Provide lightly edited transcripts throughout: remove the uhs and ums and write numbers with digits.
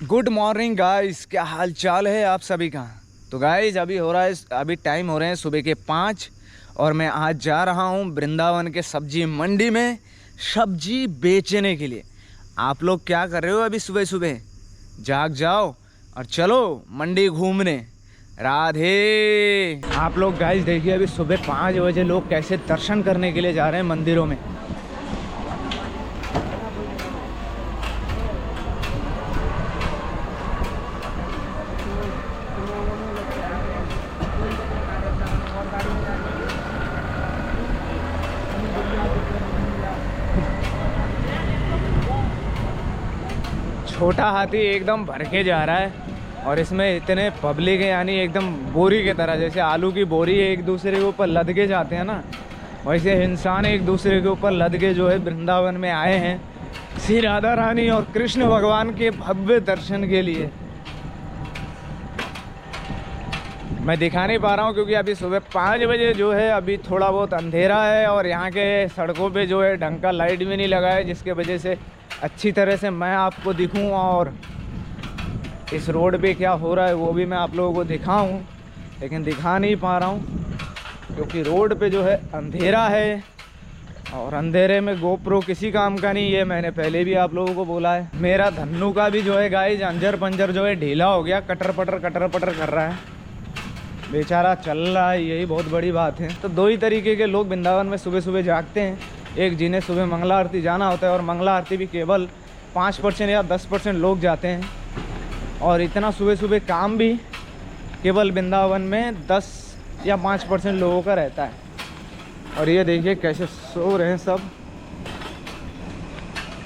Good morning guys, क्या हाल चाल है आप सभी का। तो गाइस अभी टाइम हो रहे हैं सुबह के 5 और मैं आज जा रहा हूँ वृंदावन के सब्जी मंडी में सब्जी बेचने के लिए। आप लोग क्या कर रहे हो अभी सुबह सुबह? जाग जाओ और चलो मंडी घूमने। राधे। आप लोग गाइस देखिए, अभी सुबह 5 बजे लोग कैसे दर्शन करने के लिए जा रहे हैं मंदिरों में। छोटा हाथी एकदम भर के जा रहा है और इसमें इतने पब्लिक है, यानी एकदम बोरी की तरह, जैसे आलू की बोरी एक दूसरे के ऊपर लद के जाते हैं ना, वैसे इंसान एक दूसरे के ऊपर लद के जो है वृंदावन में आए हैं श्री राधा रानी और कृष्ण भगवान के भव्य दर्शन के लिए। मैं दिखा नहीं पा रहा हूँ क्योंकि अभी सुबह 5 बजे जो है अभी थोड़ा बहुत अंधेरा है और यहाँ के सड़कों पे जो है ढंग का लाइट भी नहीं लगा है, जिसके वजह से अच्छी तरह से मैं आपको दिखूँ और इस रोड पे क्या हो रहा है वो भी मैं आप लोगों को दिखाऊं, लेकिन दिखा नहीं पा रहा हूँ क्योंकि रोड पे जो है अंधेरा है और अंधेरे में गोप्रो किसी काम का नहीं। ये मैंने पहले भी आप लोगों को बोला है। मेरा धन्नू का भी जो है गाइस अंजर पंजर जो है ढीला हो गया, कटर पटर कर रहा है, बेचारा चल रहा है, यही बहुत बड़ी बात है। तो दो ही तरीके के लोग वृंदावन में सुबह सुबह जागते हैं, एक जिन्हें सुबह मंगला आरती जाना होता है और मंगला आरती भी केवल 5% या 10% लोग जाते हैं, और इतना सुबह सुबह काम भी केवल वृंदावन में 10 या 5% लोगों का रहता है। और ये देखिए कैसे सो रहे हैं सब।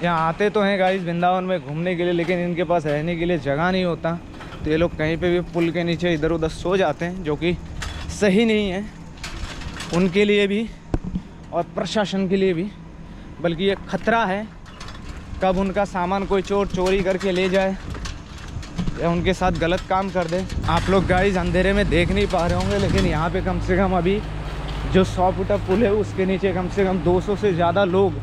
यहाँ आते तो हैं गाइस वृंदावन में घूमने के लिए, लेकिन इनके पास रहने के लिए जगह नहीं होता, तो ये लोग कहीं पे भी पुल के नीचे इधर उधर सो जाते हैं, जो कि सही नहीं है उनके लिए भी और प्रशासन के लिए भी, बल्कि ये खतरा है कब उनका सामान कोई चोर चोरी करके ले जाए या उनके साथ गलत काम कर दे। आप लोग गाइस अंधेरे में देख नहीं पा रहे होंगे, लेकिन यहाँ पे कम से कम अभी जो 100 फुटा पुल है उसके नीचे कम से कम 200 से ज़्यादा लोग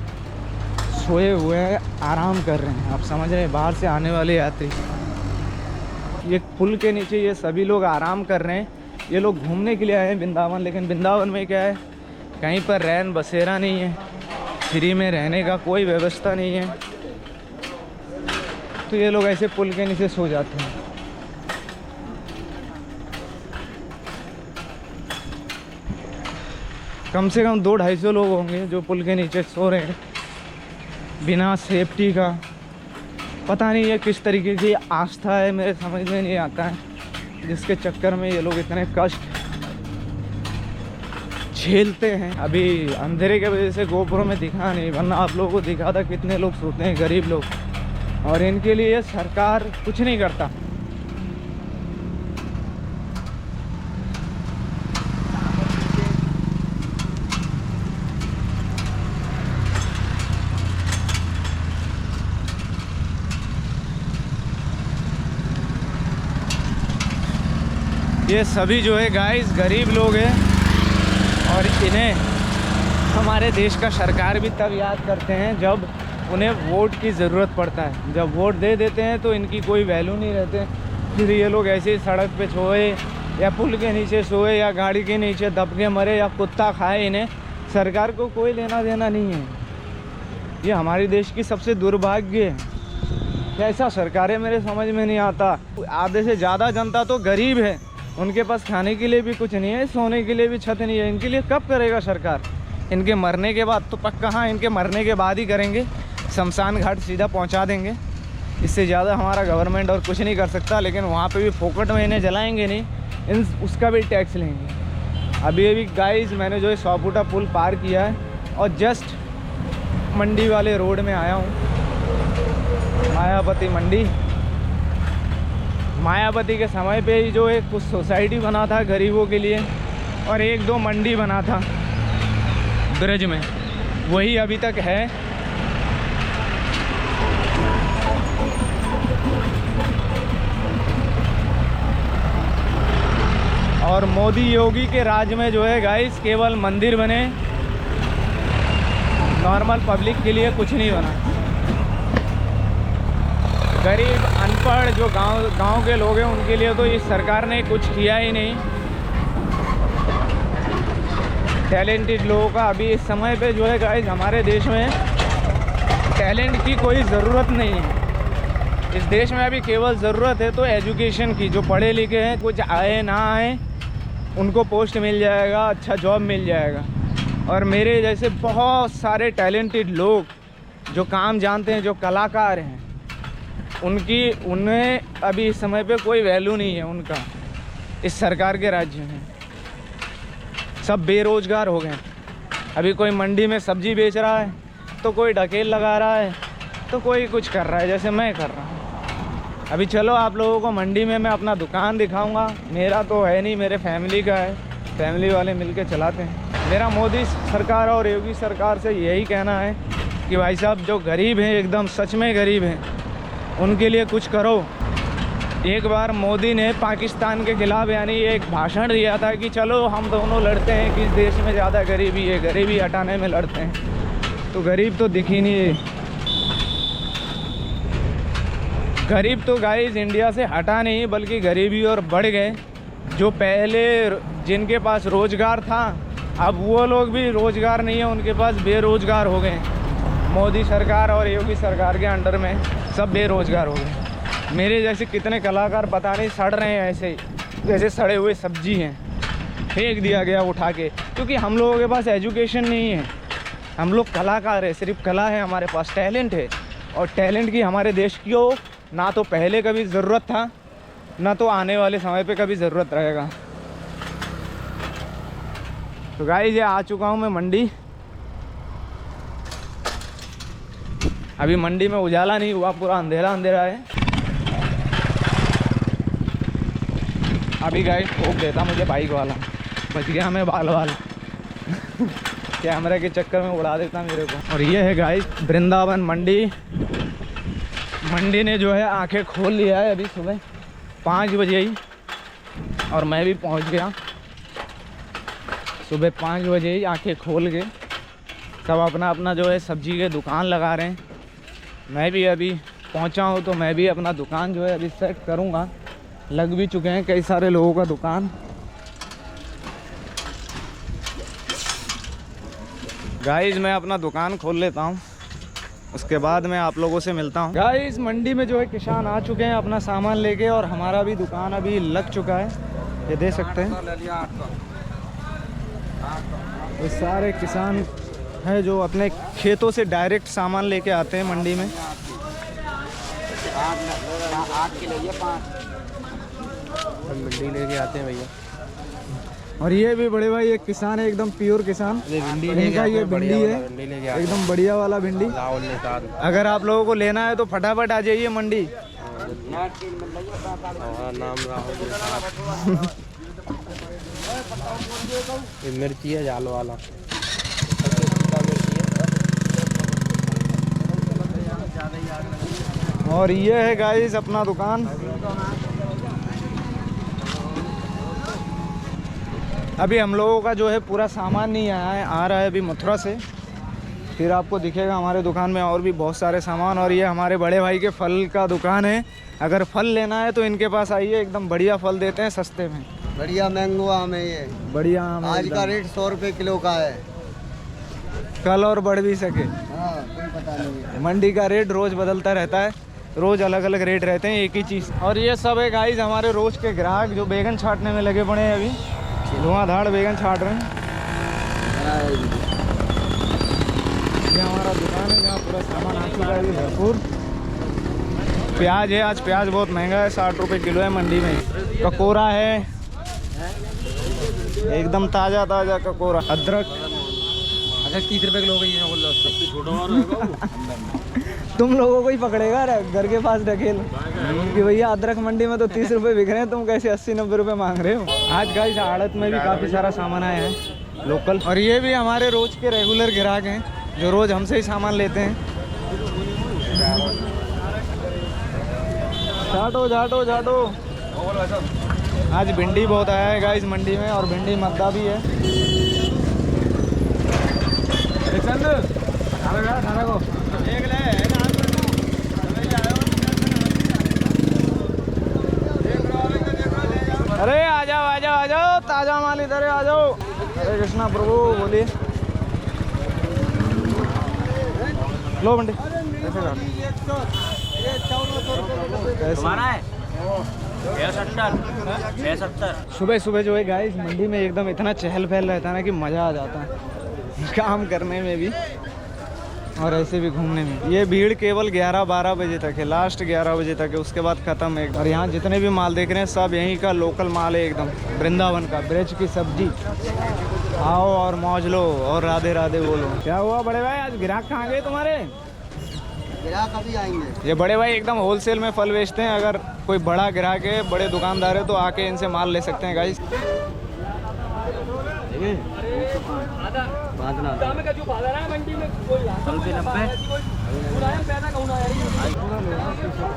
सोए हुए हैं, आराम कर रहे हैं। आप समझ रहे हैं, बाहर से आने वाले यात्री ये पुल के नीचे ये सभी लोग आराम कर रहे हैं। ये लोग घूमने के लिए आए हैं वृंदावन, लेकिन वृंदावन में क्या है, कहीं पर रैन बसेरा नहीं है, फ्री में रहने का कोई व्यवस्था नहीं है, तो ये लोग ऐसे पुल के नीचे सो जाते हैं। कम से कम 200-250 लोग होंगे जो पुल के नीचे सो रहे हैं बिना सेफ्टी का। पता नहीं ये किस तरीके की आस्था है, मेरे समझ में नहीं आता है, जिसके चक्कर में ये लोग इतने कष्ट झेलते हैं। अभी अंधेरे के वजह से गोप्रो में दिखा नहीं, वरना आप लोगों को दिखा था कितने लोग सोते हैं, गरीब लोग, और इनके लिए सरकार कुछ नहीं करता। ये सभी जो है गाइस गरीब लोग हैं और इन्हें हमारे देश का सरकार भी तब याद करते हैं जब उन्हें वोट की ज़रूरत पड़ता है। जब वोट दे देते हैं तो इनकी कोई वैल्यू नहीं रहते, फिर ये लोग ऐसे ही सड़क पे सोए या पुल के नीचे सोए या गाड़ी के नीचे दब के मरे या कुत्ता खाए, इन्हें सरकार को कोई लेना देना नहीं है। ये हमारे देश की सबसे दुर्भाग्य है। कैसा सरकार है मेरे समझ में नहीं आता। आधे से ज़्यादा जनता तो गरीब है, उनके पास खाने के लिए भी कुछ नहीं है, सोने के लिए भी छत नहीं है। इनके लिए कब करेगा सरकार? इनके मरने के बाद तो पक्का, हाँ इनके मरने के बाद ही करेंगे, शमशान घाट सीधा पहुंचा देंगे। इससे ज़्यादा हमारा गवर्नमेंट और कुछ नहीं कर सकता, लेकिन वहाँ पे भी फोकट में इन्हें जलाएंगे नहीं, उसका भी टैक्स लेंगे। अभी गाइस मैंने जो है 100 फुटा पुल पार किया है और जस्ट मंडी वाले रोड में आया हूँ, मायावती मंडी। मायावती के समय पे ही जो एक कुछ सोसाइटी बना था गरीबों के लिए और 1-2 मंडी बना था ब्रज में, वही अभी तक है। और मोदी योगी के राज में जो है गाइस केवल मंदिर बने, नॉर्मल पब्लिक के लिए कुछ नहीं बना। गरीब अनपढ़ जो गांव के लोग हैं उनके लिए तो इस सरकार ने कुछ किया ही नहीं। टैलेंटेड लोगों का अभी इस समय पे जो है गाइस हमारे देश में टैलेंट की कोई ज़रूरत नहीं है। इस देश में अभी केवल ज़रूरत है तो एजुकेशन की। जो पढ़े लिखे हैं, कुछ आए ना आए, उनको पोस्ट मिल जाएगा, अच्छा जॉब मिल जाएगा। और मेरे जैसे बहुत सारे टैलेंटेड लोग जो काम जानते हैं, जो कलाकार हैं, उन्हें अभी इस समय पे कोई वैल्यू नहीं है उनका इस सरकार के राज्य में। सब बेरोज़गार हो गए। अभी कोई मंडी में सब्ज़ी बेच रहा है तो कोई ढकेल लगा रहा है, तो कोई कुछ कर रहा है, जैसे मैं कर रहा हूँ। अभी चलो आप लोगों को मंडी में मैं अपना दुकान दिखाऊंगा। मेरा तो है नहीं, मेरे फैमिली का है, फैमिली वाले मिलके चलाते हैं। मेरा मोदी सरकार और योगी सरकार से यही कहना है कि भाई साहब जो गरीब हैं, एकदम सच में गरीब हैं, उनके लिए कुछ करो। एक बार मोदी ने पाकिस्तान के ख़िलाफ़ यानी एक भाषण दिया था कि चलो हम दोनों लड़ते हैं किस देश में ज़्यादा गरीबी है, गरीबी हटाने में लड़ते हैं। तो गरीब तो दिख ही नहीं है। गरीब तो गाइस इंडिया से हटा नहीं, बल्कि गरीबी और बढ़ गए। जो पहले जिनके पास रोज़गार था, अब वो लोग भी रोज़गार नहीं है, उनके पास बेरोज़गार हो गए। मोदी सरकार और योगी सरकार के अंडर में सब बेरोज़गार हो गए। मेरे जैसे कितने कलाकार पता नहीं सड़ रहे हैं ऐसे ही, जैसे सड़े हुए सब्जी हैं, फेंक दिया गया उठा के। क्योंकि हम लोगों के पास एजुकेशन नहीं है, हम लोग कलाकार है, सिर्फ कला है हमारे पास, टैलेंट है। और टैलेंट की हमारे देश को ना तो पहले कभी ज़रूरत था, ना तो आने वाले समय पे कभी ज़रूरत रहेगा। तो गाइस ये आ चुका हूँ मैं मंडी। अभी मंडी में उजाला नहीं हुआ, पूरा अंधेरा अंधेरा है। अभी गाइस ठोक देता मुझे बाइक वाला, बच गया मैं बाल वाला कैमरे के चक्कर में उड़ा देता मेरे को। और ये है गाइस वृंदावन मंडी। मंडी ने जो है आंखें खोल लिया है अभी सुबह 5 बजे ही, और मैं भी पहुंच गया सुबह 5 बजे ही। आंखें खोल के सब अपना अपना जो है सब्जी के दुकान लगा रहे हैं। मैं भी अभी पहुंचा हूं तो मैं भी अपना दुकान जो है अभी सेट करूंगा। लग भी चुके हैं कई सारे लोगों का दुकान। गाइस मैं अपना दुकान खोल लेता हूं, उसके बाद मैं आप लोगों से मिलता हूं। गाइस मंडी में जो है किसान आ चुके हैं अपना सामान लेके, और हमारा भी दुकान अभी लग चुका है, ये दे सकते हैं। ये सारे किसान हैं जो अपने खेतों से डायरेक्ट सामान लेके आते हैं मंडी में। 8 के लिए 5 मंडी लेके आते हैं भैया। और ये भी बड़े भाई एक किसान है, एकदम प्योर किसान। इनका ये भिंडी है, एकदम बढ़िया वाला भिंडी। अगर आप लोगों को लेना है तो फटाफट आ जाइए मंडी। नाम राहुल मिर्ची है जाल वाला। और ये है गाइस अपना दुकान। अभी हम लोगों का जो है पूरा सामान नहीं आया है, आ रहा है अभी मथुरा से। फिर आपको दिखेगा हमारे दुकान में और भी बहुत सारे सामान। और ये हमारे बड़े भाई के फल का दुकान है। अगर फल लेना है तो इनके पास आइए, एकदम बढ़िया फल देते हैं सस्ते में। बढ़िया मैंगो आम है ये, बढ़िया आम। आज का रेट 100 रुपये किलो का है, कल और बढ़ भी सके। हाँ कोई पता नहीं है। मंडी का रेट रोज़ बदलता रहता है, रोज़ अलग अलग रेट रहते हैं एक ही चीज़। और ये सब है गाइस हमारे रोज़ के ग्राहक जो बैगन छाटने में लगे पड़े हैं। अभी धुआंधार बैगन छाट रहे हैं। ये हमारा दुकान है जहाँ पूरा सामान आ चुका है भरपूर। प्याज है, आज प्याज बहुत महंगा है, 60 रुपये किलो है मंडी में। ककोरा है, एकदम ताज़ा ताज़ा ककोरा। अदरक 30 रुपये किलो गई है। तुम लोगों को ही पकड़ेगा घर के पास ढकेल कि भैया अदरक मंडी में तो 30 रुपये बिक रहे हैं, तुम कैसे 80-90 रुपये मांग रहे हो। आज गाइस आड़त में भी काफ़ी सारा सामान आया है लोकल। और ये भी हमारे रोज़ के रेगुलर ग्राहक हैं जो रोज़ हमसे ही सामान लेते हैं। झाटो झाटो झाटो। आज भिंडी बहुत आया है गाइस मंडी में, और भिंडी मद्दा भी है। आ जाओ आ जाओ, ताजा माल इधर है, आ जाओ। हरे कृष्णा प्रभु, बोलिए। लो बंडी सुबह सुबह जो है गाइस मंडी में एकदम इतना चहल पहल रहता है ना कि मज़ा आ जाता है काम करने में भी और ऐसे भी घूमने में। ये भीड़ केवल 11-12 बजे तक है, लास्ट 11 बजे तक है, उसके बाद ख़त्म है। और यहाँ जितने भी माल देख रहे हैं सब यहीं का लोकल माल है, एकदम वृंदावन का, ब्रज की सब्जी। आओ और मौज लो और राधे राधे बोलो। क्या हुआ बड़े भाई, आज ग्राहक कहाँ गए तुम्हारे? ग्राहक अभी आएंगे। ये बड़े भाई एकदम होलसेल में फल बेचते हैं, अगर कोई बड़ा ग्राहक है, बड़े दुकानदार है तो आके इनसे माल ले सकते हैं गाइस।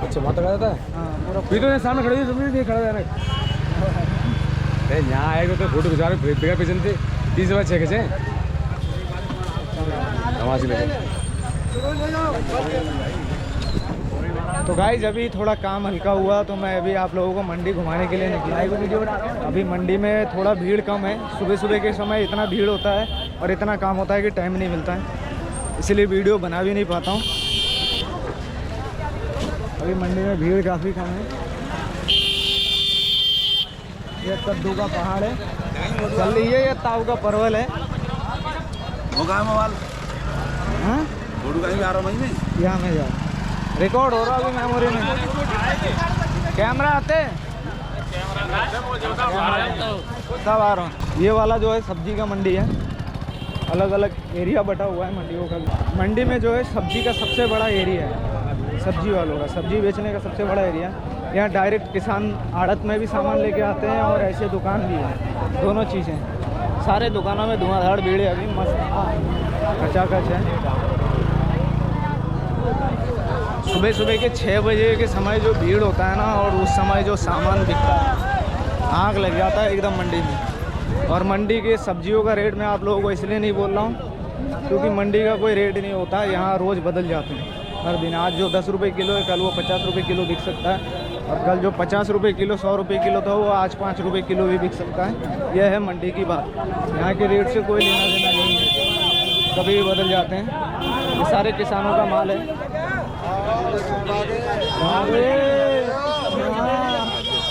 अच्छा वहाँ तक आ जाता है। फिर तो सामने खड़े नहीं खड़ा जाना। अरे यहाँ आएगा तो फोटो खिंचा रहे बिगा पेशन थे 30 बार 6 खींचे वहाँ से लेके। तो गाइस अभी थोड़ा काम हल्का हुआ तो मैं अभी आप लोगों को मंडी घुमाने के लिए निकला। अभी मंडी में थोड़ा भीड़ कम है, सुबह सुबह के समय इतना भीड़ होता है और इतना काम होता है कि टाइम नहीं मिलता है, इसलिए वीडियो बना भी नहीं पाता हूँ। अभी मंडी में भीड़ काफ़ी कम है। ये कद्दू का पहाड़ है, चल रही है, ये ताऊ का परवल है। हाँ यहाँ में जाओ, रिकॉर्ड हो रहा अभी मेमोरी में। कैमरा आते सब आ रहा हूँ। ये वाला जो है सब्जी का मंडी है, अलग अलग एरिया बटा हुआ है मंडियों का। मंडी में जो है सब्जी का सबसे बड़ा एरिया है, सब्जी वालों का, सब्जी बेचने का सबसे बड़ा एरिया। यहाँ डायरेक्ट किसान आड़त में भी सामान लेके आते हैं और ऐसे दुकान भी है, दोनों चीज़ें। सारे दुकानों में धुआंधार भीड़ है, अभी मस्त खचाखच है। सुबह सुबह के 6 बजे के समय जो भीड़ होता है ना, और उस समय जो सामान बिकता है, आग लग जाता है एकदम मंडी में। और मंडी के सब्जियों का रेट मैं आप लोगों को इसलिए नहीं बोल रहा हूँ क्योंकि मंडी का कोई रेट नहीं होता, यहाँ रोज़ बदल जाते हैं हर दिन। आज जो 10 रुपये किलो है कल वो 50 रुपये किलो बिक सकता है, और कल जो 50 रुपये किलो 100 रुपये किलो था वो आज 5 रुपये किलो भी बिक सकता है। यह है मंडी की बात, यहाँ के रेट से कोई लेना देना नहीं है, कभी भी बदल जाते हैं। ये सारे किसानों का माल है।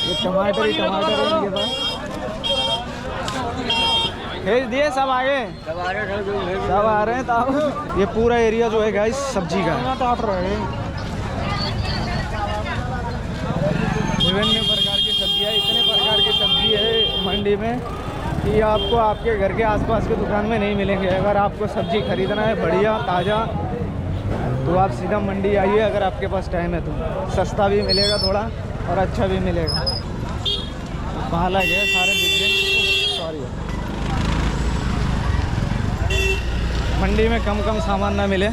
ये टमाटर ही टमाटर है इनके पास, भेज दिए सब आगे, सब आ रहे हैं। तो ये पूरा एरिया जो है गाइस सब्जी का है। विभिन्न प्रकार की सब्जियाँ, इतने प्रकार की सब्जी है मंडी में कि आपको आपके घर के आसपास के दुकान में नहीं मिलेंगे। अगर आपको सब्जी खरीदना है बढ़िया ताज़ा तो आप सीधा मंडी आइए, अगर आपके पास टाइम है तो। सस्ता भी मिलेगा थोड़ा और अच्छा भी मिलेगा। पालक है, सारे बिक। सॉरी, मंडी में कम कम सामान ना मिले,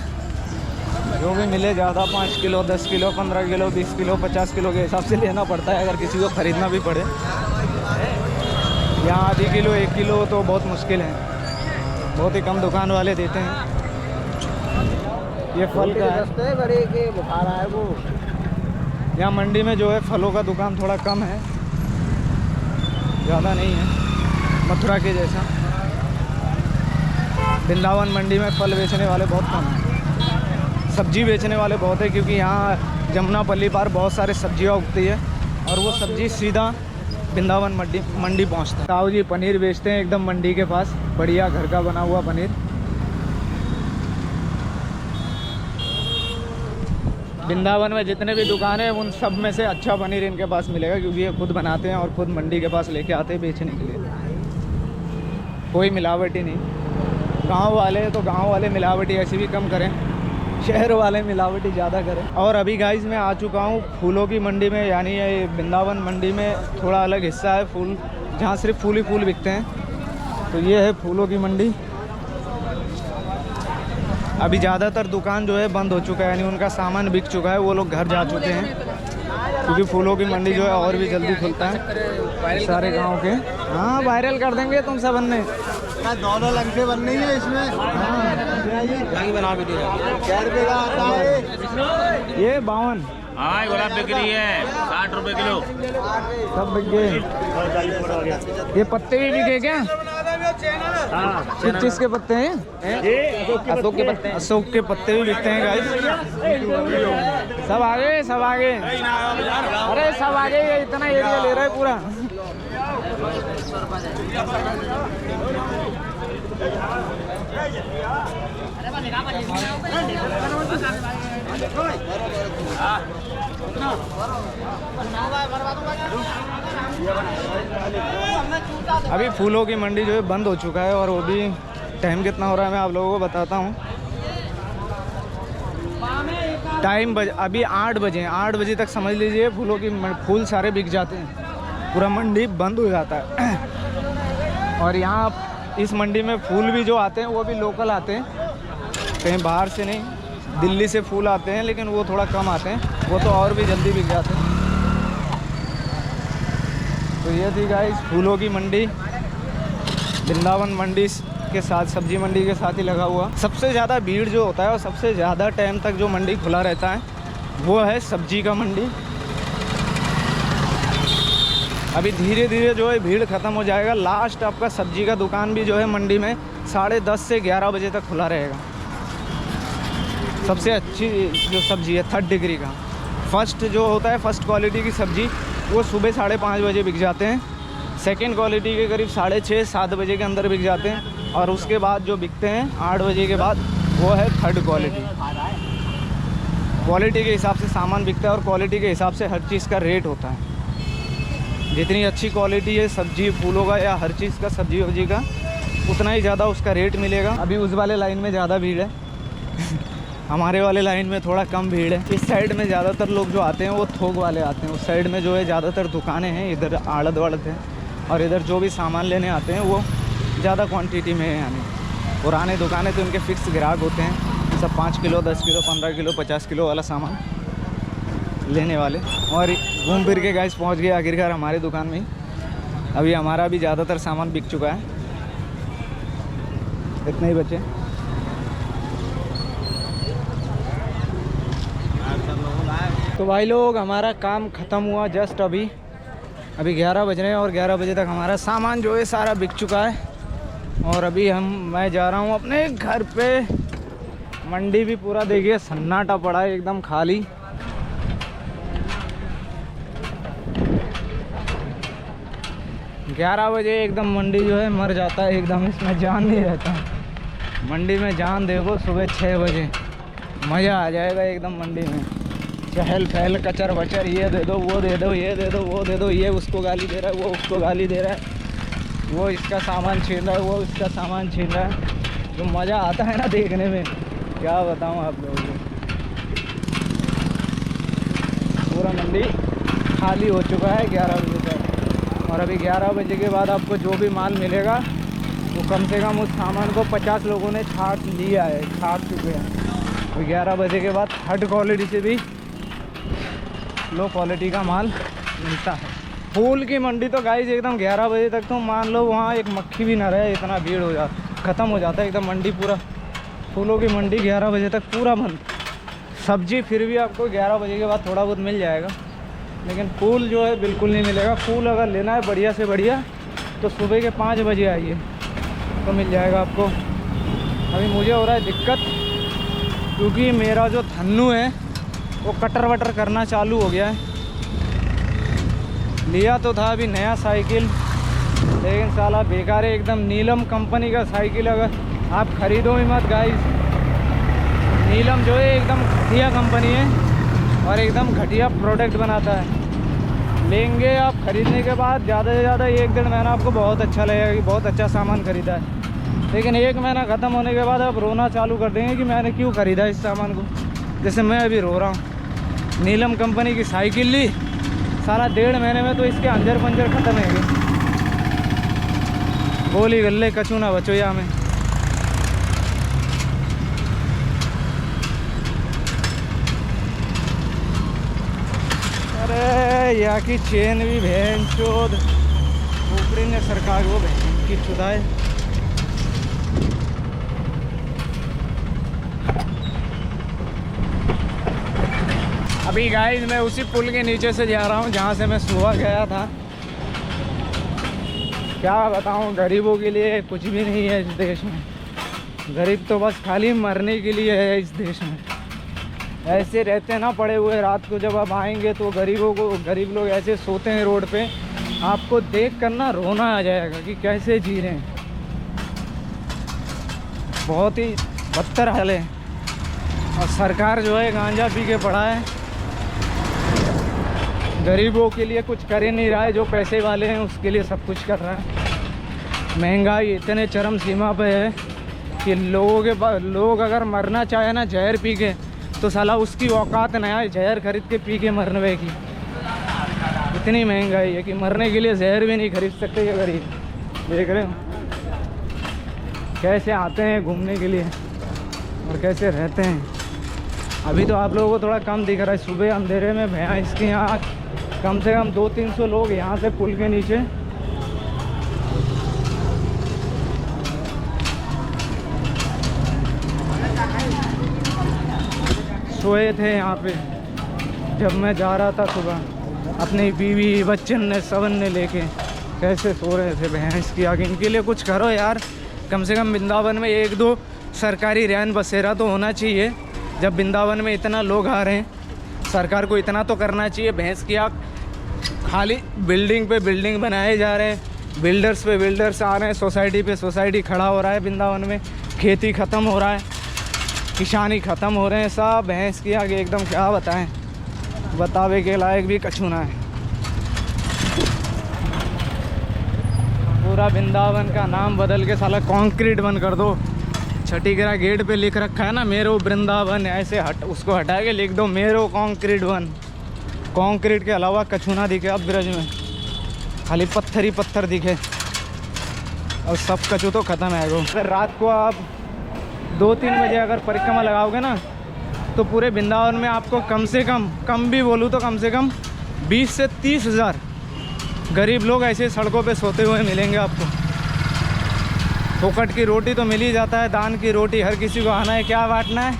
जो भी मिले ज़्यादा 5 kilo 10 kilo 15 kilo 20 kilo 50 kilo के हिसाब से लेना पड़ता है अगर किसी को ख़रीदना भी पड़े। यहाँ आधी किलो 1 किलो तो बहुत मुश्किल है, बहुत ही कम दुकान वाले देते हैं। ये फल का है, बड़े के बुखार आए वो। यहाँ मंडी में जो है फलों का दुकान थोड़ा कम है, ज़्यादा नहीं है, मथुरा के जैसा। वृंदावन मंडी में फल बेचने वाले बहुत कम हैं, सब्जी बेचने वाले बहुत है, क्योंकि यहाँ जमुनापल्ली पार बहुत सारे सब्जियाँ उगती है और वो सब्जी सीधा वृंदावन मंडी पहुँचता है। ताऊ जी पनीर बेचते हैं एकदम मंडी के पास, बढ़िया घर का बना हुआ पनीर। वृंदावन में जितने भी दुकान है उन सब में से अच्छा पनीर इनके पास मिलेगा, क्योंकि ये खुद बनाते हैं और खुद मंडी के पास लेके आते हैं बेचने के लिए। कोई मिलावटी नहीं। गांव वाले तो गांव वाले मिलावटी ऐसी भी कम करें, शहर वाले मिलावटी ज़्यादा करें। और अभी गाइस मैं आ चुका हूँ फूलों की मंडी में, यानी ये वृंदावन मंडी में थोड़ा अलग हिस्सा है फूल, जहाँ सिर्फ फूल ही फूल बिकते हैं। तो ये है फूलों की मंडी। अभी ज़्यादातर दुकान जो है बंद हो चुका है, यानी उनका सामान बिक चुका है, वो लोग घर जा चुके हैं, क्योंकि फूलों की मंडी जो है और भी जल्दी खुलता है सारे गांव के। हाँ वायरल कर देंगे तुम सब बनने, दोनों लग से बननी है इसमें। हाँ बना भी दिया। क्या रुपये का आता है ये? 52। हाँ गुलाब बिक रही है 60 रुपए किलो। सब बिक गए। ये पत्ते भी बिके क्या? किस चीज के पत्ते हैं? अशोक के पत्ते हैं। अशोक के पत्ते भी बिकते हैं गाइस। सब आगे सब आगे। अरे सब आगे, ये इतना एरिया ले रहा है पूरा। अभी फूलों की मंडी जो है बंद हो चुका है और वो भी टाइम कितना हो रहा है मैं आप लोगों को बताता हूँ। टाइम अभी 8 बजे, 8 बजे तक समझ लीजिए फूलों की फूल सारे बिक जाते हैं, पूरा मंडी बंद हो जाता है। और यहाँ इस मंडी में फूल भी जो आते हैं वो भी लोकल आते हैं, कहीं बाहर से नहीं। दिल्ली से फूल आते हैं लेकिन वो थोड़ा कम आते हैं, वो तो और भी जल्दी बिक जाते हैं। तो ये थी गाइस फूलों की मंडी, वृंदावन मंडी के साथ, सब्जी मंडी के साथ ही लगा हुआ। सबसे ज़्यादा भीड़ जो होता है और सबसे ज़्यादा टाइम तक जो मंडी खुला रहता है वो है सब्जी का मंडी। अभी धीरे धीरे जो है भीड़ ख़त्म हो जाएगा। लास्ट आपका सब्जी का दुकान भी जो है मंडी में 10:30 से 11 बजे तक खुला रहेगा। सबसे अच्छी जो सब्जी है 3rd डिग्री का फर्स्ट जो होता है, फर्स्ट क्वालिटी की सब्जी, वो सुबह 5:30 बजे बिक जाते हैं। सेकंड क्वालिटी के करीब 6:30-7 बजे के अंदर बिक जाते हैं। और उसके बाद जो बिकते हैं 8 बजे के बाद, वो है 3rd क्वालिटी। क्वालिटी के हिसाब से सामान बिकता है और क्वालिटी के हिसाब से हर चीज़ का रेट होता है। जितनी अच्छी क्वालिटी है सब्जी फूलों का या हर चीज़ का, सब्जी वब्जी का, उतना ही ज़्यादा उसका रेट मिलेगा। अभी उस वाले लाइन में ज़्यादा भीड़ है हमारे वाले लाइन में थोड़ा कम भीड़ है। इस साइड में ज़्यादातर लोग जो आते हैं वो थोक वाले आते हैं। उस साइड में जो है ज़्यादातर दुकानें हैं, इधर आड़त वाड़त है। और इधर जो भी सामान लेने आते हैं वो ज़्यादा क्वांटिटी में है। यानी पुराने दुकानें तो उनके फिक्स ग्राहक होते हैं, सब 5 किलो 10 किलो 15 किलो 50 किलो वाला सामान लेने वाले। और घूम फिर के गाइस पहुँच गए आखिरकार हमारे दुकान में ही। अभी हमारा भी ज़्यादातर सामान बिक चुका है, इतने ही बचे। तो भाई लोग हमारा काम ख़त्म हुआ जस्ट अभी 11 बज रहे हैं और 11 बजे तक हमारा सामान जो है सारा बिक चुका है। और अभी मैं जा रहा हूँ अपने घर पे। मंडी भी पूरा देखिए सन्नाटा पड़ा है, एकदम खाली। ग्यारह बजे एकदम मंडी जो है मर जाता है, एकदम इसमें जान नहीं रहता। मंडी में जान देखो सुबह 6 बजे, मज़ा आ जाएगा एकदम मंडी में। चहल पहल कचर बचर, ये दे दो वो दे दो, ये दे दो वो दे दो, ये उसको गाली दे रहा है, वो उसको गाली दे रहा है, वो इसका सामान छीन रहा है, वो इसका सामान छीन रहा है। जो मज़ा आता है ना देखने में, क्या बताऊँ आप लोगों को। पूरा मंडी खाली हो चुका है 11 बजे तक। और अभी 11 बजे के बाद आपको जो भी माल मिलेगा वो कम से कम उस सामान को 50 लोगों ने छाट लिया है, छाट चुके हैं। तो 11 बजे के बाद 3rd क्वालिटी से भी लो क्वालिटी का माल मिलता है। फूल की मंडी तो गाइस एकदम 11 बजे तक तो मान लो वहाँ एक मक्खी भी ना रहे, इतना भीड़ हो जाता, ख़त्म हो जाता है एकदम मंडी पूरा। फूलों की मंडी 11 बजे तक पूरा बंद। सब्जी फिर भी आपको 11 बजे के बाद थोड़ा बहुत मिल जाएगा, लेकिन फूल जो है बिल्कुल नहीं मिलेगा। फूल अगर लेना है बढ़िया से बढ़िया तो सुबह के 5 बजे आइए तो मिल जाएगा आपको। अभी मुझे हो रहा है दिक्कत, क्योंकि मेरा जो धन्नू है वो कटर वटर करना चालू हो गया है। लिया तो था अभी नया साइकिल, लेकिन साला बेकार है एकदम। नीलम कंपनी का साइकिल अगर आप ख़रीदो ही मत गाइस। नीलम जो है एकदम घटिया कंपनी है और एकदम घटिया प्रोडक्ट बनाता है। लेंगे आप ख़रीदने के बाद ज़्यादा से ज़्यादा 1-1.5 महीना आपको बहुत अच्छा लगेगा कि बहुत अच्छा सामान ख़रीदा है। लेकिन 1 महीना ख़त्म होने के बाद आप रोना चालू कर देंगे कि मैंने क्यों ख़रीदा इस सामान को, जैसे मैं अभी रो रहा हूँ। नीलम कंपनी की साइकिल ली, सारा 1.5 महीने में तो इसके अंजर पंजर ख़त्म है गए। गोली गल्ले कचू ना बचो या में। अरे यहाँ की चेन भी भैन चोद, ऊपरी ने सरकार वो भैन की चुदाए। अभी गाइस मैं उसी पुल के नीचे से जा रहा हूँ जहाँ से मैं सुबह गया था। क्या बताऊँ, गरीबों के लिए कुछ भी नहीं है इस देश में। गरीब तो बस खाली मरने के लिए है इस देश में। ऐसे रहते ना पड़े हुए, रात को जब आप आएंगे तो गरीब लोग ऐसे सोते हैं रोड पे, आपको देख कर ना रोना आ जाएगा कि कैसे जी रहे हैं। बहुत ही बदतर हाल है। और सरकार जो है गांजा पी के पड़ा है, गरीबों के लिए कुछ कर ही नहीं रहा है। जो पैसे वाले हैं उसके लिए सब कुछ कर रहा है। महंगाई इतने चरम सीमा पे है कि लोग अगर मरना चाहे ना जहर पी के, तो साला उसकी औकात नहीं है जहर खरीद के पी के मरने की। इतनी महंगाई है कि मरने के लिए जहर भी नहीं खरीद सकते ये गरीब। देख रहे हो कैसे आते हैं घूमने के लिए और कैसे रहते हैं। अभी तो आप लोगों को थोड़ा कम दिख रहा है, सुबह अंधेरे में भैया इसके यहाँ कम से कम 200-300 लोग यहाँ से पुल के नीचे सोए थे यहाँ पे। जब मैं जा रहा था सुबह, अपनी बीवी बच्चन ने सबन ने लेके कैसे सो रहे थे भैंस की आगे। इनके लिए कुछ करो यार, कम से कम वृंदावन में 1-2 सरकारी रैन बसेरा तो होना चाहिए। जब वृंदावन में इतना लोग आ रहे हैं, सरकार को इतना तो करना चाहिए। भैंस की आँख खाली बिल्डिंग पे बिल्डिंग बनाए जा रहे हैं, बिल्डर्स पे बिल्डर्स आ रहे हैं, सोसाइटी पे सोसाइटी खड़ा हो रहा है वृंदावन में। खेती ख़त्म हो रहा है, किसानी ख़त्म हो रहे हैं सब। भैंस की आगे एकदम क्या बताएं, बतावे के लायक भी कछु ना है। पूरा वृंदावन का नाम बदल के साला कंक्रीट बन कर दो। छठीगरा गेट पे लिख रखा है ना मेरो वृंदावन, ऐसे उसको हटा के लिख दो मेरो कंक्रीट वन। कंक्रीट के अलावा कछु ना दिखे अब ब्रज में, खाली पत्थर ही पत्थर दिखे और सब कछु तो ख़त्म है। अगर रात को आप 2-3 बजे अगर परिक्रमा लगाओगे ना, तो पूरे वृंदावन में आपको कम से कम भी बोलूँ तो कम से कम 20 से 30 हज़ार गरीब लोग ऐसे सड़कों पे सोते हुए मिलेंगे आपको। फोकट की रोटी तो मिल ही जाता है, दान की रोटी हर किसी को आना है। क्या बांटना है?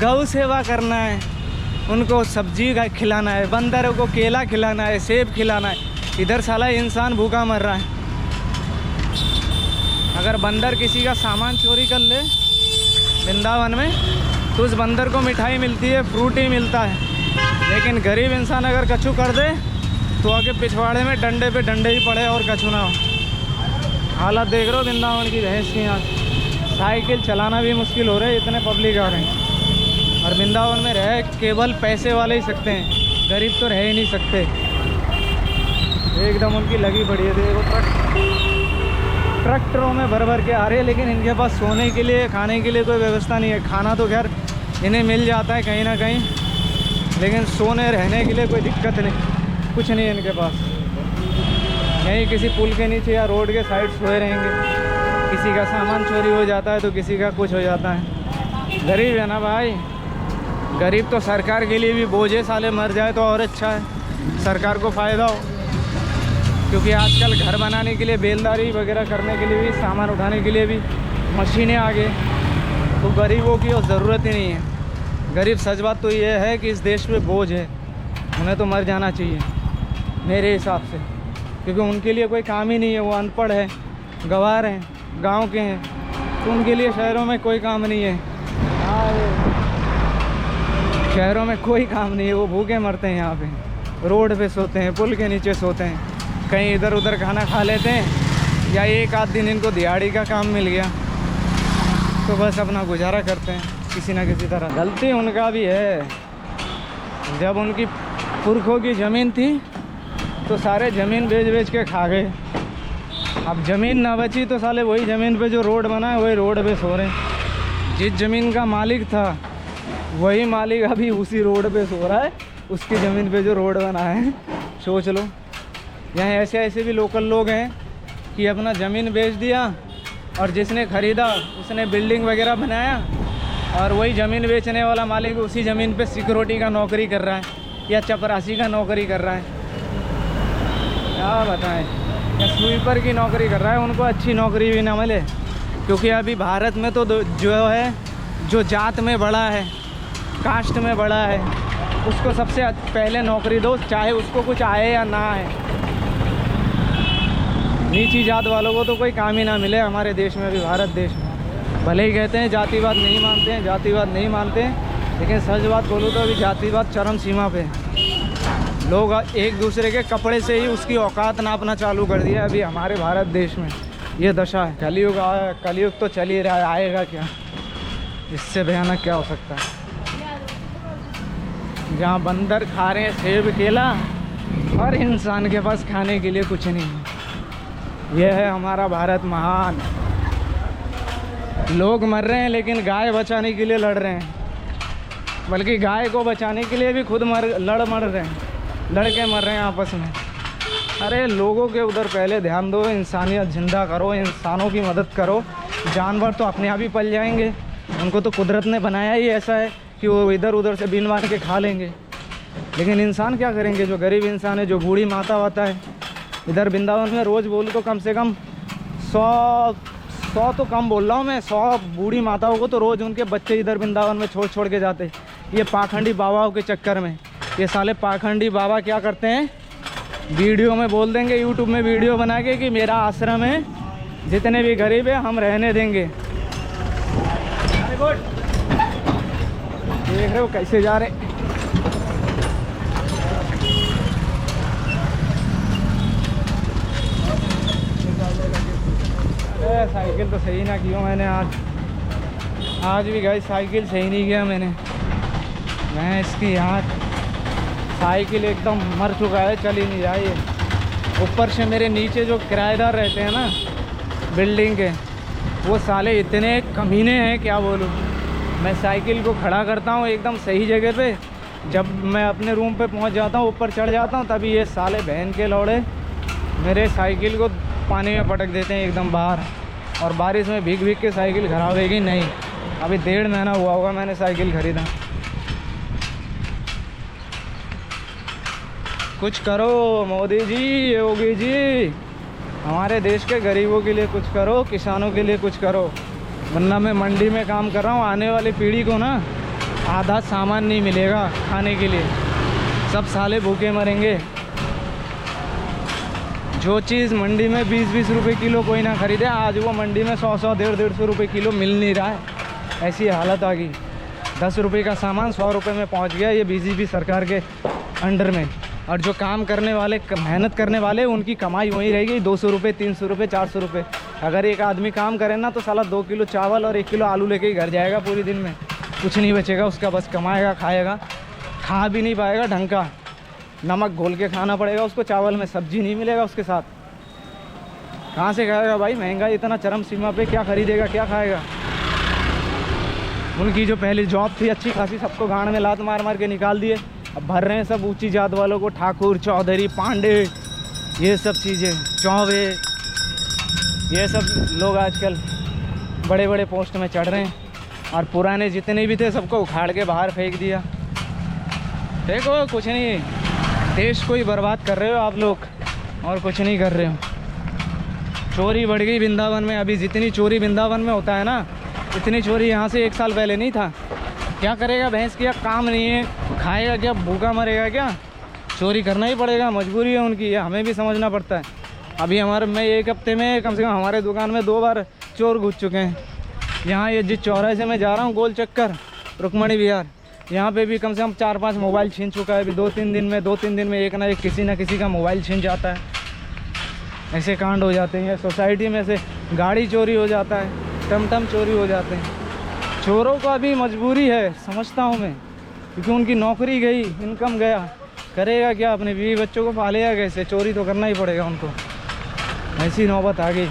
गौ सेवा करना है, उनको सब्जी खिलाना है, बंदरों को केला खिलाना है, सेब खिलाना है। इधर साला इंसान भूखा मर रहा है। अगर बंदर किसी का सामान चोरी कर ले वृंदावन में, तो उस बंदर को मिठाई मिलती है, फ्रूट ही मिलता है। लेकिन गरीब इंसान अगर कछु कर दे तो आगे पिछवाड़े में डंडे पे डंडे ही पड़े और कछु ना हो। हालत देख रहे हो वृंदावन की भैंस की यहाँ। साइकिल चलाना भी मुश्किल हो रहा है, इतने पब्लिक आ रहे हैं। और वृंदावन में रह केवल पैसे वाले ही सकते हैं, गरीब तो रह ही नहीं सकते। एकदम उनकी लगी पड़ी है। देखो ट्रैक्टरों में भर भर के आ रहे हैं, लेकिन इनके पास सोने के लिए खाने के लिए कोई व्यवस्था नहीं है। खाना तो खैर इन्हें मिल जाता है कहीं ना कहीं, लेकिन सोने रहने के लिए कोई दिक्कत नहीं, कुछ नहीं है इनके पास। यहीं किसी पुल के नीचे या रोड के साइड सोए रहेंगे। किसी का सामान चोरी हो जाता है तो किसी का कुछ हो जाता है। गरीब है ना भाई, गरीब तो सरकार के लिए भी बोझ है। साले मर जाए तो और अच्छा है, सरकार को फ़ायदा हो। क्योंकि आजकल घर बनाने के लिए, बेलदारी वगैरह करने के लिए भी, सामान उठाने के लिए भी मशीनें आ गई, तो गरीबों की और ज़रूरत ही नहीं है। गरीब सच बात तो ये है कि इस देश पे बोझ है, उन्हें तो मर जाना चाहिए मेरे हिसाब से। क्योंकि उनके लिए कोई काम ही नहीं है, वो अनपढ़ है, गंवार हैं, गांव के हैं, तो उनके लिए शहरों में कोई काम नहीं है। शहरों में कोई काम नहीं है, वो भूखे मरते हैं। यहाँ पे रोड पे सोते हैं, पुल के नीचे सोते हैं, कहीं इधर उधर खाना खा लेते हैं, या एक आध दिन इनको दिहाड़ी का काम मिल गया तो बस अपना गुजारा करते हैं किसी ना किसी तरह। गलती उनका भी है, जब उनकी पुरखों की ज़मीन थी तो सारे ज़मीन बेच बेच के खा गए। अब ज़मीन ना बची तो साले वही ज़मीन पे जो रोड बना है वही रोड पे सो रहे हैं। जिस ज़मीन का मालिक था वही मालिक अभी उसी रोड पे सो रहा है, उसकी ज़मीन पे जो रोड बना है। सोच लो, यहाँ ऐसे ऐसे भी लोकल लोग हैं कि अपना ज़मीन बेच दिया और जिसने ख़रीदा उसने बिल्डिंग वगैरह बनाया, और वही ज़मीन बेचने वाला मालिक उसी ज़मीन पे सिक्योरिटी का नौकरी कर रहा है या चपरासी का नौकरी कर रहा है। क्या बताएं, या स्वीपर की नौकरी कर रहा है। उनको अच्छी नौकरी भी ना मिले, क्योंकि अभी भारत में तो जो है, जो जात में बड़ा है, कास्ट में बड़ा है, उसको सबसे पहले नौकरी दो, चाहे उसको कुछ आए या ना आए। नीची जात वालों को तो कोई काम ही ना मिले हमारे देश में, अभी भारत देश में। भले ही कहते हैं जातिवाद नहीं मानते हैं, जातिवाद नहीं मानते हैं, लेकिन सच बात बोलूँ तो अभी जातिवाद चरम सीमा पे है। लोग एक दूसरे के कपड़े से ही उसकी औकात नापना चालू कर दिया अभी हमारे भारत देश में। ये दशा है। कलयुग आया, कलयुग तो चल ही रहा है, आएगा क्या, इससे भयानक क्या हो सकता है। जहाँ बंदर खा रहे हैं सेब केला और इंसान के पास खाने के लिए कुछ नहीं है। यह है हमारा भारत महान। लोग मर रहे हैं लेकिन गाय बचाने के लिए लड़ रहे हैं, बल्कि गाय को बचाने के लिए भी खुद मर रहे हैं, लड़के मर रहे हैं आपस में। अरे लोगों के उधर पहले ध्यान दो, इंसानियत जिंदा करो, इंसानों की मदद करो। जानवर तो अपने आप ही पल जाएंगे, उनको तो कुदरत ने बनाया ही ऐसा है कि वो इधर उधर से बीन मार के खा लेंगे। लेकिन इंसान क्या करेंगे, जो गरीब इंसान है, जो बूढ़ी माता होता है। इधर वृंदावन में रोज़ बोलूँ तो कम से कम 100 तो कम बोल रहा हूँ मैं, 100 बूढ़ी माताओं को तो रोज़ उनके बच्चे इधर वृंदावन में छोड़ के जाते, ये पाखंडी बाबाओं के चक्कर में। ये साले पाखंडी बाबा क्या करते हैं, वीडियो में बोल देंगे, यूट्यूब में वीडियो बना के कि मेरा आश्रम है, जितने भी गरीब है हम रहने देंगे। देख रहे हो कैसे जा रहे। अरे साइकिल तो सही ना किया मैंने आज भी गई, साइकिल सही नहीं किया मैंने। मैं इसकी यहाँ साइकिल एकदम मर चुका है, चल ही नहीं रहा ये। ऊपर से मेरे नीचे जो किराएदार रहते हैं ना बिल्डिंग के, वो साले इतने कमीने हैं क्या बोलूँ। मैं साइकिल को खड़ा करता हूँ एकदम सही जगह पे, जब मैं अपने रूम पे पहुँच जाता हूँ, ऊपर चढ़ जाता हूँ, तभी ये साले बहन के लौड़े मेरे साइकिल को पानी में पटक देते हैं एकदम बाहर। और बारिश में भीग के साइकिल खराब होगी नहीं। अभी 1.5 महीना हुआ होगा मैंने साइकिल ख़रीदा। कुछ करो मोदी जी, योगी जी, हमारे देश के गरीबों के लिए कुछ करो, किसानों के लिए कुछ करो। वरना मैं मंडी में काम कर रहा हूँ, आने वाली पीढ़ी को ना आधा सामान नहीं मिलेगा खाने के लिए, सब साले भूखे मरेंगे। जो चीज़ मंडी में 20-20 रुपये किलो कोई ना ख़रीदे, आज वो मंडी में 100-100, 150-150 रुपये किलो मिल नहीं रहा है। ऐसी हालत आ गई। 10 रुपये का सामान 100 रुपये में पहुंच गया, ये बीजेपी सरकार के अंडर में। और जो काम करने वाले, मेहनत करने वाले, उनकी कमाई वहीं रहेगी 200 रुपये, 300 रुपये, 400 रुपये। अगर एक आदमी काम करे ना तो साला 2 किलो चावल और 1 किलो आलू लेके ही घर जाएगा पूरे दिन में, कुछ नहीं बचेगा उसका। बस कमाएगा, खाएगा, खा भी नहीं पाएगा ढंग का, नमक घोल के खाना पड़ेगा उसको, चावल में सब्जी नहीं मिलेगा उसके साथ। कहाँ से खाएगा भाई, महंगाई इतना चरम सीमा पे, क्या खरीदेगा, क्या खाएगा। उनकी जो पहली जॉब थी अच्छी खासी, सबको गांड में लात मार मार के निकाल दिए। अब भर रहे हैं सब ऊंची जात वालों को, ठाकुर, चौधरी, पांडे, ये सब चीज़ें, चौबे, ये सब लोग आजकल बड़े बड़े पोस्ट में चढ़ रहे हैं। और पुराने जितने भी थे सबको उखाड़ के बाहर फेंक दिया। देखो कुछ नहीं, देश को ही बर्बाद कर रहे हो आप लोग, और कुछ नहीं कर रहे हो। चोरी बढ़ गई वृंदावन में। अभी जितनी चोरी वृंदावन में होता है ना, इतनी चोरी यहाँ से 1 साल पहले नहीं था। क्या करेगा भैंस की, काम नहीं है, खाएगा क्या, भूखा मरेगा क्या, चोरी करना ही पड़ेगा, मजबूरी है उनकी, ये हमें भी समझना पड़ता है। अभी मैं 1 हफ्ते में कम से कम हमारे दुकान में 2 बार चोर घुस चुके हैं। यहाँ ये जिस चौराहे से मैं जा रहा हूँ, गोल चक्कर, रुक्मणी विहार, यहाँ पे भी कम से कम 4-5 मोबाइल छीन चुका है अभी 2-3 दिन में एक ना एक किसी ना किसी का मोबाइल छीन जाता है। ऐसे कांड हो जाते हैं। सोसाइटी में से गाड़ी चोरी हो जाता है, टमटम चोरी हो जाते हैं। चोरों को अभी मजबूरी है, समझता हूँ मैं, क्योंकि उनकी नौकरी गई, इनकम गया, करेगा क्या, अपने बीवी बच्चों को पालेगा कैसे, चोरी तो करना ही पड़ेगा उनको। ऐसी नौबत आ गई।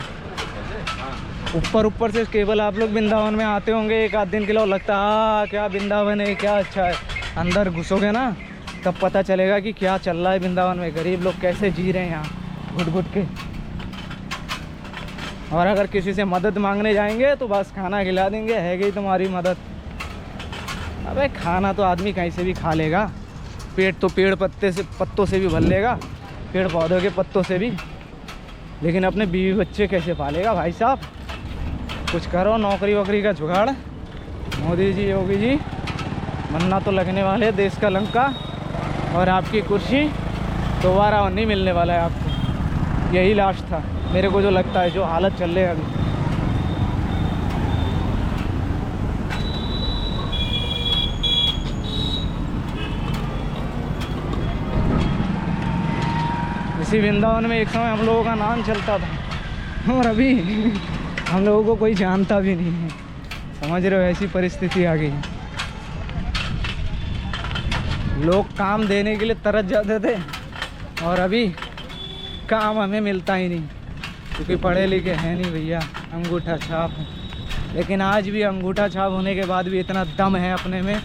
ऊपर से केवल आप लोग वृंदावन में आते होंगे 1 आध दिन के लिए, लगता है क्या वृंदावन है, क्या अच्छा है। अंदर घुसोगे ना तब पता चलेगा कि क्या चल रहा है वृंदावन में, गरीब लोग कैसे जी रहे हैं यहाँ घुट घुट के। और अगर किसी से मदद मांगने जाएंगे तो बस खाना खिला देंगे, है गई तुम्हारी मदद। अबे खाना तो आदमी कहीं से भी खा लेगा, पेट तो पत्तों से भी भर लेगा, पेड़ पौधों के पत्तों से भी, लेकिन अपने बीवी बच्चे कैसे पालेगा भाई साहब। कुछ करो, नौकरी वोकरी का जुगाड़। मोदी जी, योगी जी, मन्ना तो लगने वाले देश का लंका। और आपकी कुर्सी दोबारा नहीं मिलने वाला है आपको। यही लास्ट था मेरे को जो लगता है, जो हालत चल रही है अभी। इसी वृंदावन में एक समय हम लोगों का नाम चलता था और अभी हम लोगों को कोई जानता भी नहीं है। समझ रहे हो, ऐसी परिस्थिति आ गई है। लोग काम देने के लिए तरस जाते थे और अभी काम हमें मिलता ही नहीं, क्योंकि पढ़े लिखे हैं नहीं भैया, अंगूठा छाप है। लेकिन आज भी अंगूठा छाप होने के बाद भी इतना दम है अपने में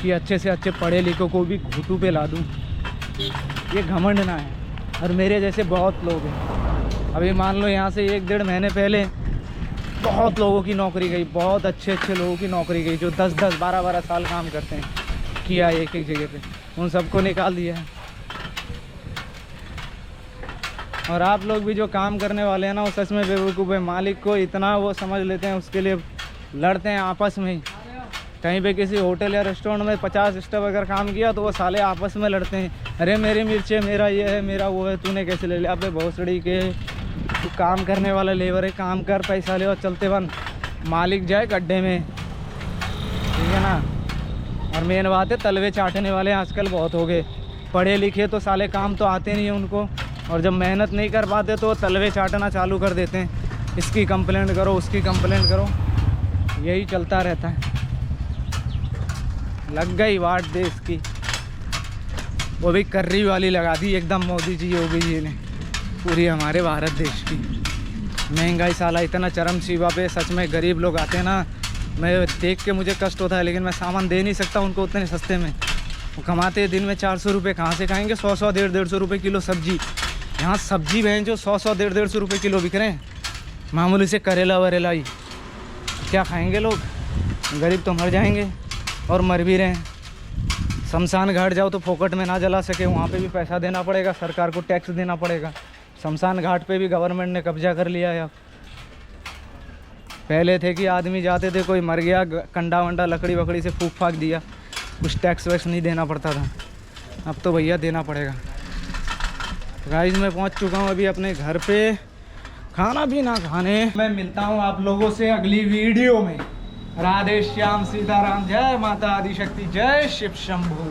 कि अच्छे से अच्छे पढ़े लिखों को भी घुटू पे ला दूँ, ये घमंड ना है। और मेरे जैसे बहुत लोग हैं। अभी मान लो यहाँ से 1-1.5 महीने पहले बहुत लोगों की नौकरी गई, बहुत अच्छे लोगों की नौकरी गई, जो 10-10, 12-12 साल काम करते हैं, किया एक जगह पे, उन सबको निकाल दिया है। और आप लोग भी जो काम करने वाले हैं ना, वो सच में बेवकूफ़ है। मालिक को इतना वो समझ लेते हैं, उसके लिए लड़ते हैं आपस में ही। कहीं पे किसी होटल या रेस्टोरेंट में 50 स्टाफ अगर काम किया तो वो साले आपस में लड़ते हैं, अरे मेरी मिर्चें, मेरा ये है, मेरा वो है, तूने कैसे ले लिया? अबे भोसड़ी के, तू काम करने वाला लेबर है, काम कर, पैसा ले और चलते बन, मालिक जाए गड्ढे में, ठीक है ना। और मेन बात है, तलवे चाटने वाले आजकल बहुत हो गए। पढ़े लिखे तो साले काम तो आते नहीं हैं उनको, और जब मेहनत नहीं कर पाते तो तलवे चाटना चालू कर देते हैं। इसकी कंप्लेंट करो, उसकी कंप्लेंट करो, यही चलता रहता है। लग गई वाट देश की, वो भी कर्री वाली लगा दी एकदम मोदी जी, योगी जी ने, पूरी हमारे भारत देश की। महंगाई साला इतना चरम सीमा पे, सच में गरीब लोग आते हैं ना, मैं देख के मुझे कष्ट होता है, लेकिन मैं सामान दे नहीं सकता उनको उतने सस्ते में। वो कमाते हैं दिन में 400 रुपये, कहाँ से खाएंगे? 100-100, 150-150 रुपये किलो सब्जी। यहाँ सब्जी बहन जो 100-100, 150-150 रुपये किलो बिक रहे हैं, मामूली से करेला वरेला ही। क्या खाएंगे लोग? गरीब तो मर जाएंगे, और मर भी रहे हैं। शमशान घाट जाओ तो फोकट में ना जला सके, वहाँ पे भी पैसा देना पड़ेगा, सरकार को टैक्स देना पड़ेगा। शमशान घाट पे भी गवर्नमेंट ने कब्जा कर लिया है अब। पहले थे कि आदमी जाते थे, कोई मर गया, कंडा वंडा लकड़ी वकड़ी से फूक फाक दिया, कुछ टैक्स वैक्स नहीं देना पड़ता था। अब तो भैया देना पड़ेगा। गाइस मैं पहुंच चुका हूं अभी अपने घर पे, खाना भी ना खाने। मैं मिलता हूं आप लोगों से अगली वीडियो में। राधे श्याम सीताराम, जय माता आदिशक्ति, जय शिव शंभू।